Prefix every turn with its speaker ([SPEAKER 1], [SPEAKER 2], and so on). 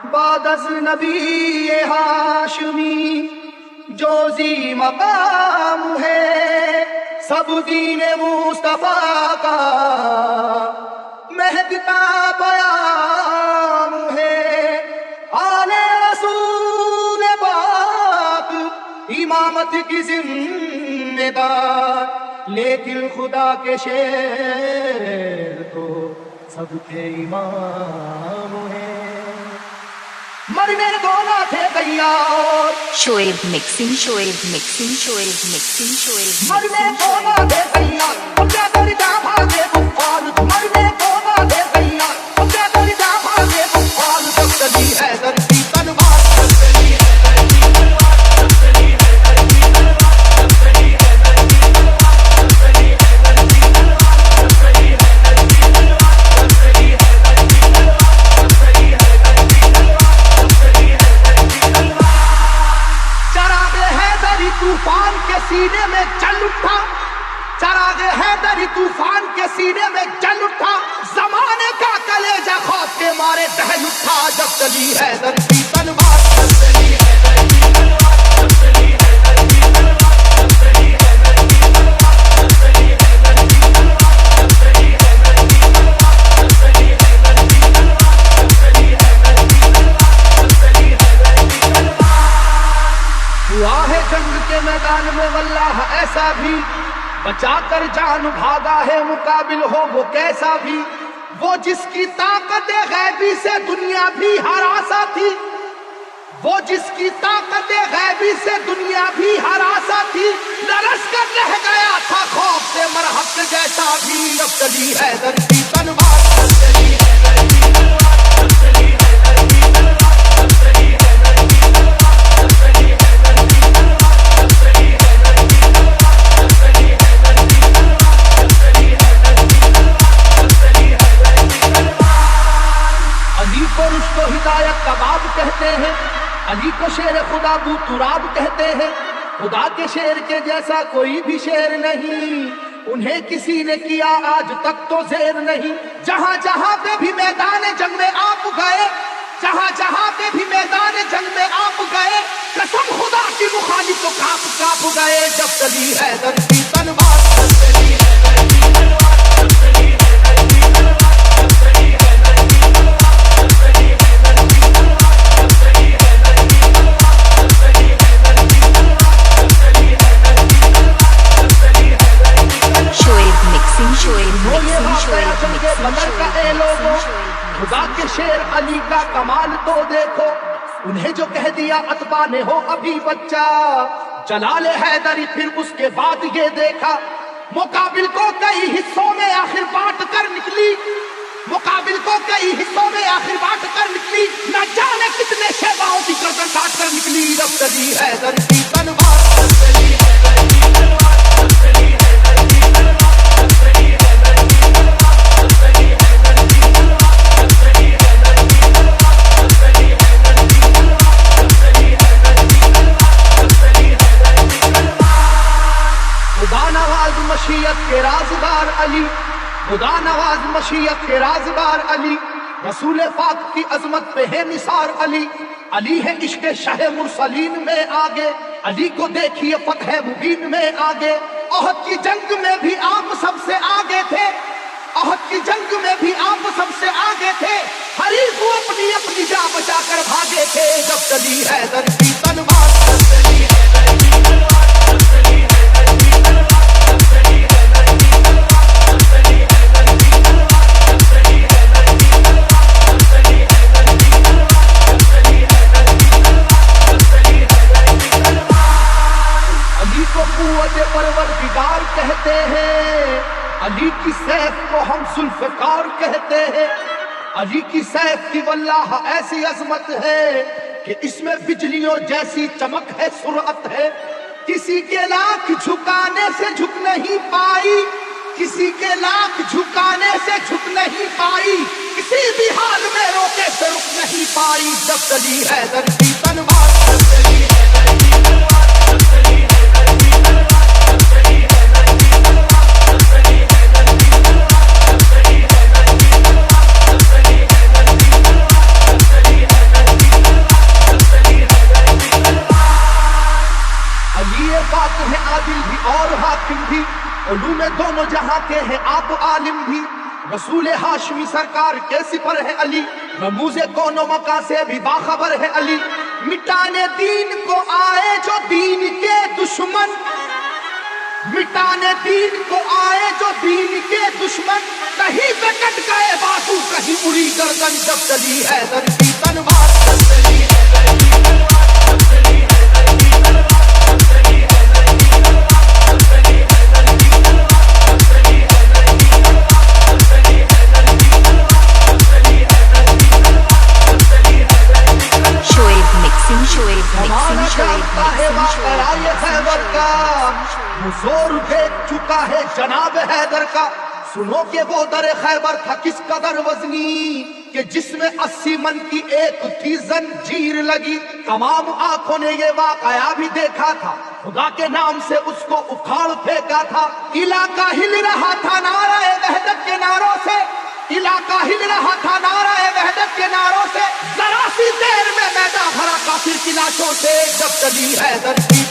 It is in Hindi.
[SPEAKER 1] बादस नबी ये हाशमी जो जी मकाम है, सब दीन मुस्तफा का महकता बयाम है। आले रसूल पाक इमामत की जिम्मेदार, लेकिन खुदा के शेर तो सबके इमाम है। मरने को ना थे तैयार,
[SPEAKER 2] Shoaib mixing, Shoaib mixing, Shoaib mixing, Shoaib
[SPEAKER 1] मरने को ना थे तैयार, अब क्या करता भागे बुखार। मरने को ना थे तैयार, अब क्या करता भागे बुखार। जब चली है धरती तलवार, जब चली है धरती तलवार, जब चली है धरती तलवार, जब चली है धरती तलवार, जब चली है धरती तलवार, जब चली है धरती तलवार, जब चली है धरती तलवार, जब चली है धरती तलवार, जब चली है धरती तलवार। चरागे हैदरी तूफान के सीने में चल उठा, चरागे हैदरी तूफान के सीने में चल उठा। जमाने का कलेजा खौफ के मारे दहल उठा। जब चली हैदर की तलवार, जब चली हैदर की तलवार, जब चली हैदर की तलवार, जब चली हैदर की तलवार, जब चली हैदर की तलवार, जब चली हैदर की तलवार, जब चली हैदर की तलवार, जब चली हैदर की तलवार, जब चली हैदर की तलवार। हुआ है जंग के मैदान में वल्लाह ऐसा भी, बचा कर जान भागा है मुकाबिल हो वो कैसा भी। वो जिसकी ताकत गैबी से दुनिया भी हरासा थी, वो जिसकी ताकत गैबी से दुनिया भी हरासा थी। लरस कर रह गया था खौफ से मरहब जैसा भी। जब चली हैदर की तलवार, जब चली हैदर की तलवार, जब चली हैदर की तलवार, जब चली हैदर की तलवार, जब चली हैदर की तलवार, जब चली हैदर की तलवार, जब चली हैदर की तलवार, जब चली हैदर की तलवार, जब चली हैदर की तलवार। अली को रुश्तो हिदायत का बाब कहते हैं, अली को शेर खुदा बू तुराब कहते हैं। खुदा के शेर के जैसा कोई भी शेर नहीं, उन्हें किसी ने किया आज तक तो जेर नहीं। जहां जहां पे भी मैदान जंग में आप गए, जहां जहां पे भी मैदान जंग में आप गए, कसम खुदा की मुखालिफ तो कांप कांप गए। जब चली हैदर की तलवार, जब चली हैदर की तलवार, जब चली हैदर की तलवार, जब चली हैदर की तलवार, जब चली हैदर की तलवार, जब चली हैदर की तलवार, जब चली हैदर की तलवार, जब चली हैदर की तलवार, जब चली हैदर की तलवार।
[SPEAKER 2] शोएब मिक्सिंग, शोएब
[SPEAKER 1] वो ये
[SPEAKER 2] मिक्सिंग,
[SPEAKER 1] वाक़या
[SPEAKER 2] शोएब
[SPEAKER 1] चल के
[SPEAKER 2] मिक्सिंग,
[SPEAKER 1] बदर का ए
[SPEAKER 2] शोएब
[SPEAKER 1] लोगों,
[SPEAKER 2] मिक्सिंग, शोएब
[SPEAKER 1] खुदा के शेर अली का कमाल तो देखो। उन्हें जो कह दिया अतबा ने हो अभी बच्चा, जलाल हैदरी फिर उसके बाद ये देखा। मुकाबिल को कई हिस्सों में आखिर बांट कर निकली, मुकाबिल को कई हिस्सों में आखिर बांट कर निकली। न जाने कितने शहबाओं की गर्दन काट कर निकली। जब चली हैदर की तलवार, जब चली हैदर की तलवार, जब चली हैदर की तलवार, जब चली हैदर की तलवार, जब चली हैदर की तलवार, जब चली हैदर की तलवार, जब चली हैदर की तलवार, जब चली हैदर की तलवार, जब चली हैदर की तलवार। खुदा नवाज मशीयत के राज़दार अली, खुदा नवाज मशीयत के राज़दार अली। रसूल पाक की अजमत पे है निसार अली। अली है इश्क शाह मुरसलीन में आगे, अली को देखिए फतह मुबीन में आगे। ओहद की जंग में भी आप सबसे आगे थे, ओहद की जंग में भी आप सबसे आगे थे। हरीफ को अपनी अपनी जान बचा कर भागे थे। जब चली हैदर की तलवार, जब चली हैदर की तलवार, जब चली हैदर की तलवार, जब चली हैदर की तलवार, जब चली हैदर की तलवार, जब चली हैदर की तलवार, जब चली हैदर की तलवार, जब चली हैदर की तलवार, जब चली हैदर की तलवार। अली को कुव्वत परवरदिगार कहते हैं, अली की सैफ को हम जुल्फ़कार कहते हैं। अली की सैफ की वल्लाह ऐसी अजमत है कि इसमें बिजलियों जैसी चमक है, सुरअत है। किसी के लाख झुकाने से झुक नहीं पाई, किसी के लाख झुकाने से झुक नहीं पाई। किसी भी हाल में रोके से रुक नहीं पाई। जब चली हैदर की तलवार, जब चली हैदर की तलवार, जब चली हैदर की तलवार, जब पाक है आदिल भी और हाकिम भी, उलूम दोनों जहां के हैं आप आलिम भी। रसूल हाशमी सरकार के सिपर है अली, रमूज़े कोनो मका से भी बाखबर है अली। मिटाने दीन को आए जो दीन के दुश्मन, मिटाने दीन को आए जो दीन के दुश्मन, कहीं पे कट गए बाजू कहीं उड़ी गर्दन, जब चली हैदर की तलवार, जब चली हैदर की तलवार, जब चली हैदर की तलवार, जब चली हैदर की तलवार, जब चली हैदर की तलवार, जब चली हैदर की तलवार, जब चली हैदर की तलवार, जब चली हैदर की तलवार, जब चली हैदर की तलवार।
[SPEAKER 2] Shoaib mixing, Shoaib
[SPEAKER 1] जमाना
[SPEAKER 2] mixing, Shoaib
[SPEAKER 1] जानता है
[SPEAKER 2] mixing,
[SPEAKER 1] वाक़या ये
[SPEAKER 2] Shoaib
[SPEAKER 1] खैबर का,
[SPEAKER 2] mixing.
[SPEAKER 1] वो जोर देख चुका है जनाब हैदर का। सुनो के वो दर खैबर था किस कदर वजनी, कि जिसमें 80 मन की एक थी जंजीर लगी। तमाम आंखों ने ये वाक़या भी देखा था, खुदा के नाम से उसको उखाड़ फेंका था। इलाका हिल रहा था नाराए वहदत के नारों से, इलाका हिल रहा था नाराए वहदत के नारों से। जरा सी देर में मैदान भरा काफिर की लाशों से, जब चली हैदर की